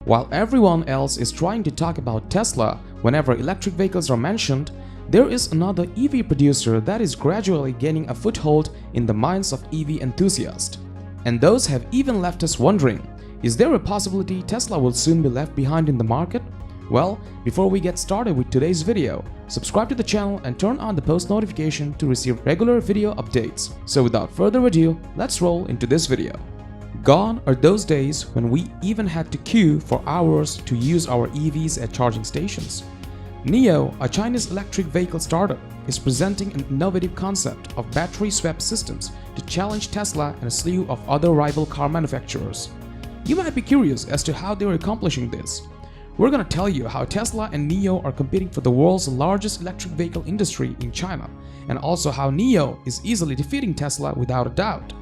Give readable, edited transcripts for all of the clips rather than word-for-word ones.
While everyone else is trying to talk about Tesla whenever electric vehicles are mentioned, there is another EV producer that is gradually gaining a foothold in the minds of EV enthusiasts. And those have even left us wondering, is there a possibility Tesla will soon be left behind in the market? Well, before we get started with today's video, subscribe to the channel and turn on the post notification to receive regular video updates. So without further ado, let's roll into this video. Gone are those days when we even had to queue for hours to use our EVs at charging stations. NIO, a Chinese electric vehicle startup, is presenting an innovative concept of battery swap systems to challenge Tesla and a slew of other rival car manufacturers. You might be curious as to how they are accomplishing this. We're gonna tell you how Tesla and NIO are competing for the world's largest electric vehicle industry in China, and also how NIO is easily defeating Tesla without a doubt.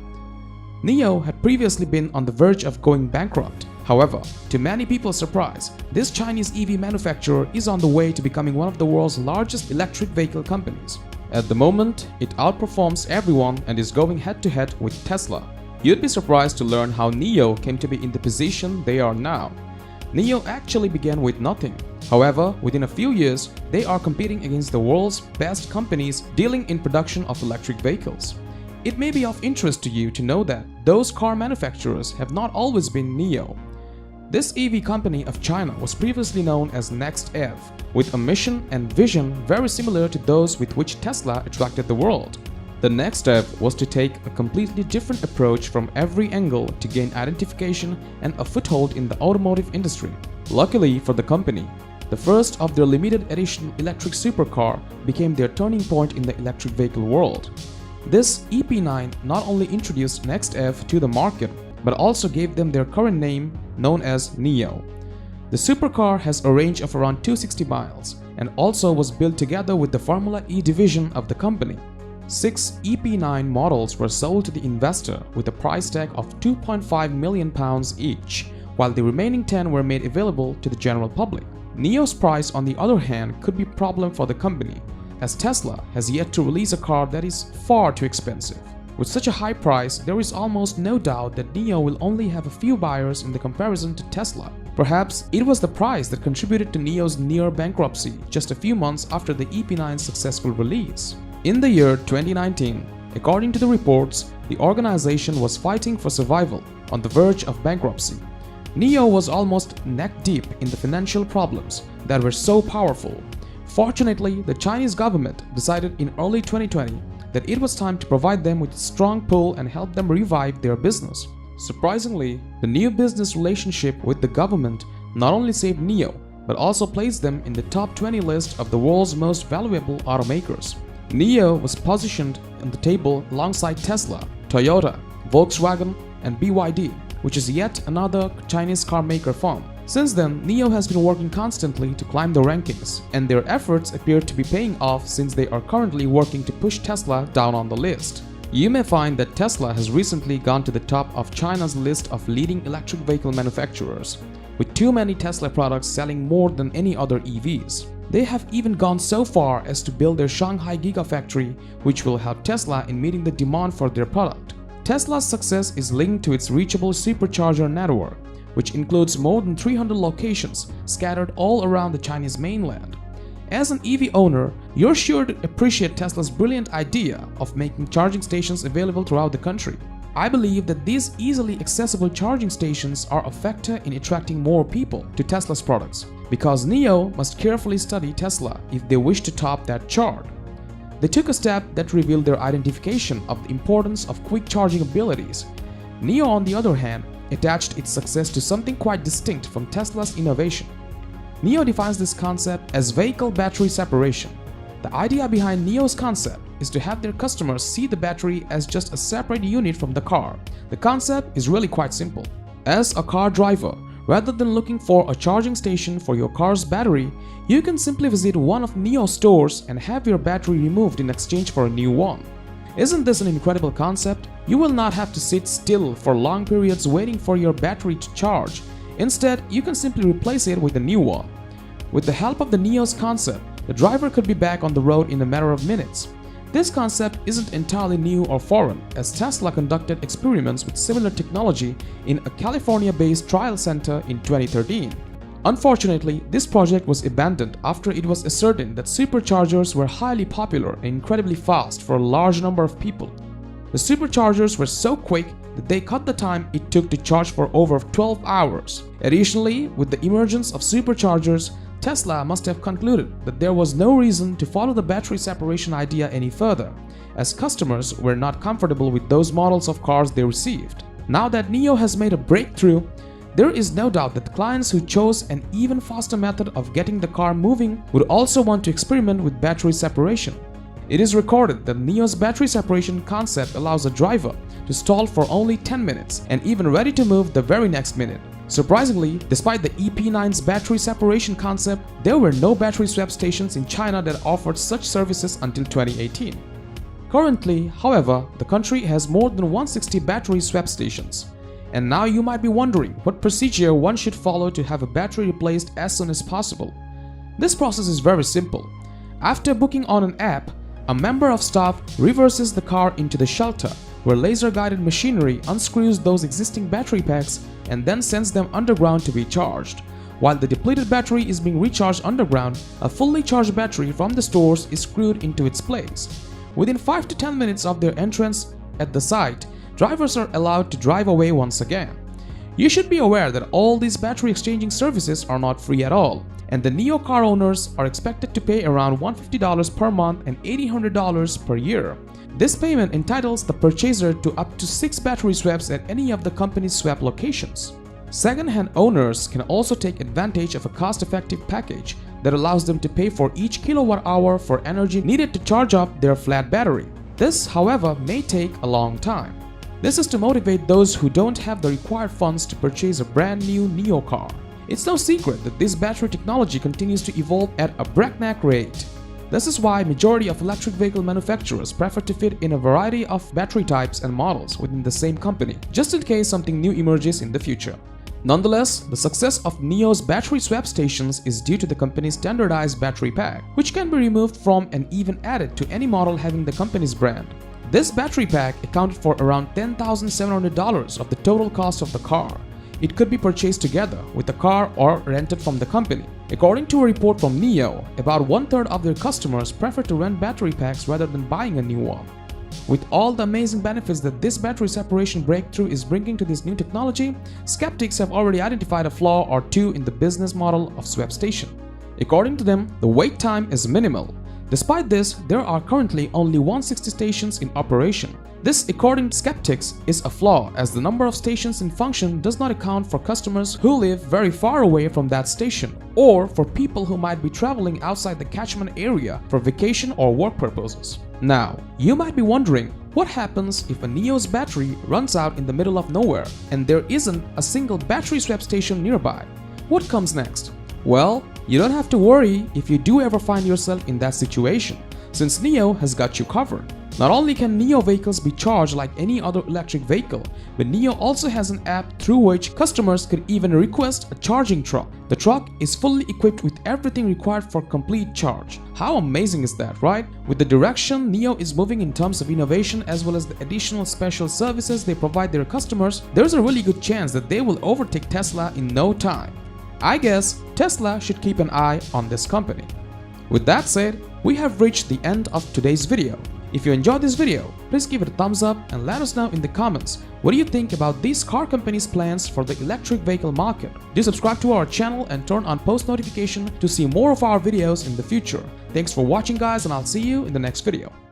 NIO had previously been on the verge of going bankrupt. However, to many people's surprise, this Chinese EV manufacturer is on the way to becoming one of the world's largest electric vehicle companies. At the moment, it outperforms everyone and is going head-to-head with Tesla. You'd be surprised to learn how NIO came to be in the position they are now. NIO actually began with nothing. However, within a few years, they are competing against the world's best companies dealing in production of electric vehicles. It may be of interest to you to know that those car manufacturers have not always been NIO. This EV company of China was previously known as NextEV, with a mission and vision very similar to those with which Tesla attracted the world. The next step was to take a completely different approach from every angle to gain identification and a foothold in the automotive industry. Luckily for the company, the first of their limited edition electric supercar became their turning point in the electric vehicle world. This EP9 not only introduced NextEV to the market, but also gave them their current name known as NIO. The supercar has a range of around 260 miles and also was built together with the Formula E division of the company. 6 EP9 models were sold to the investor with a price tag of £2.5 million each, while the remaining 10 were made available to the general public. NIO's price, on the other hand, could be a problem for the company, as Tesla has yet to release a car that is far too expensive. With such a high price, there is almost no doubt that NIO will only have a few buyers in the comparison to Tesla. Perhaps it was the price that contributed to NIO's near bankruptcy just a few months after the EP9's successful release. In the year 2019, according to the reports, the organization was fighting for survival on the verge of bankruptcy. NIO was almost neck-deep in the financial problems that were so powerful. Fortunately, the Chinese government decided in early 2020 that it was time to provide them with a strong pull and help them revive their business. Surprisingly, the new business relationship with the government not only saved NIO, but also placed them in the top 20 list of the world's most valuable automakers. NIO was positioned on the table alongside Tesla, Toyota, Volkswagen, and BYD, which is yet another Chinese car maker firm. Since then, NIO has been working constantly to climb the rankings, and their efforts appear to be paying off since they are currently working to push Tesla down on the list. You may find that Tesla has recently gone to the top of China's list of leading electric vehicle manufacturers, with too many Tesla products selling more than any other EVs. They have even gone so far as to build their Shanghai Gigafactory, which will help Tesla in meeting the demand for their product. Tesla's success is linked to its reachable supercharger network, which includes more than 300 locations scattered all around the Chinese mainland. As an EV owner, you're sure to appreciate Tesla's brilliant idea of making charging stations available throughout the country. I believe that these easily accessible charging stations are a factor in attracting more people to Tesla's products, because NIO must carefully study Tesla if they wish to top that chart. They took a step that revealed their identification of the importance of quick charging abilities. NIO, on the other hand, attached its success to something quite distinct from Tesla's innovation. NIO defines this concept as vehicle battery separation. The idea behind NIO's concept is to have their customers see the battery as just a separate unit from the car. The concept is really quite simple. As a car driver, rather than looking for a charging station for your car's battery, you can simply visit one of NIO's stores and have your battery removed in exchange for a new one. Isn't this an incredible concept? You will not have to sit still for long periods waiting for your battery to charge. Instead, you can simply replace it with a new one. With the help of the NIO's concept, the driver could be back on the road in a matter of minutes. This concept isn't entirely new or foreign, as Tesla conducted experiments with similar technology in a California-based trial center in 2013. Unfortunately, this project was abandoned after it was ascertained that superchargers were highly popular and incredibly fast for a large number of people. The superchargers were so quick that they cut the time it took to charge for over 12 hours. Additionally, with the emergence of superchargers, Tesla must have concluded that there was no reason to follow the battery separation idea any further, as customers were not comfortable with those models of cars they received. Now that NIO has made a breakthrough, there is no doubt that clients who chose an even faster method of getting the car moving would also want to experiment with battery separation. It is recorded that NIO's battery separation concept allows a driver to stall for only 10 minutes and even ready to move the very next minute. Surprisingly, despite the EP9's battery separation concept, there were no battery swap stations in China that offered such services until 2018. Currently, however, the country has more than 160 battery swap stations. And now you might be wondering what procedure one should follow to have a battery replaced as soon as possible. This process is very simple. After booking on an app, a member of staff reverses the car into the shelter, where laser-guided machinery unscrews those existing battery packs and then sends them underground to be charged. While the depleted battery is being recharged underground, a fully charged battery from the stores is screwed into its place. Within 5 to 10 minutes of their entrance at the site, drivers are allowed to drive away once again. You should be aware that all these battery exchanging services are not free at all, and the NIO car owners are expected to pay around $150 per month and $1,800 per year. This payment entitles the purchaser to up to 6 battery swaps at any of the company's swap locations. Second-hand owners can also take advantage of a cost-effective package that allows them to pay for each kilowatt-hour for energy needed to charge up their flat battery. This, however, may take a long time. This is to motivate those who don't have the required funds to purchase a brand new NIO car. It's no secret that this battery technology continues to evolve at a breakneck rate. This is why majority of electric vehicle manufacturers prefer to fit in a variety of battery types and models within the same company, just in case something new emerges in the future. Nonetheless, the success of NIO's battery swap stations is due to the company's standardized battery pack, which can be removed from and even added to any model having the company's brand. This battery pack accounted for around $10,700 of the total cost of the car. It could be purchased together with the car or rented from the company. According to a report from NIO, about 1/3 of their customers prefer to rent battery packs rather than buying a new one. With all the amazing benefits that this battery separation breakthrough is bringing to this new technology, skeptics have already identified a flaw or two in the business model of swap station. According to them, the wait time is minimal. Despite this, there are currently only 160 stations in operation. This, according to skeptics, is a flaw, as the number of stations in function does not account for customers who live very far away from that station, or for people who might be traveling outside the catchment area for vacation or work purposes. Now, you might be wondering, what happens if a NIO's battery runs out in the middle of nowhere and there isn't a single battery swap station nearby? What comes next? Well, you don't have to worry if you do ever find yourself in that situation, since NIO has got you covered. Not only can NIO vehicles be charged like any other electric vehicle, but NIO also has an app through which customers could even request a charging truck. The truck is fully equipped with everything required for complete charge. How amazing is that, right? With the direction NIO is moving in terms of innovation as well as the additional special services they provide their customers, there's a really good chance that they will overtake Tesla in no time. I guess Tesla should keep an eye on this company. With that said, we have reached the end of today's video. If you enjoyed this video, please give it a thumbs up and let us know in the comments what do you think about these car companies' plans for the electric vehicle market. Do subscribe to our channel and turn on post notification to see more of our videos in the future. Thanks for watching guys, and I'll see you in the next video.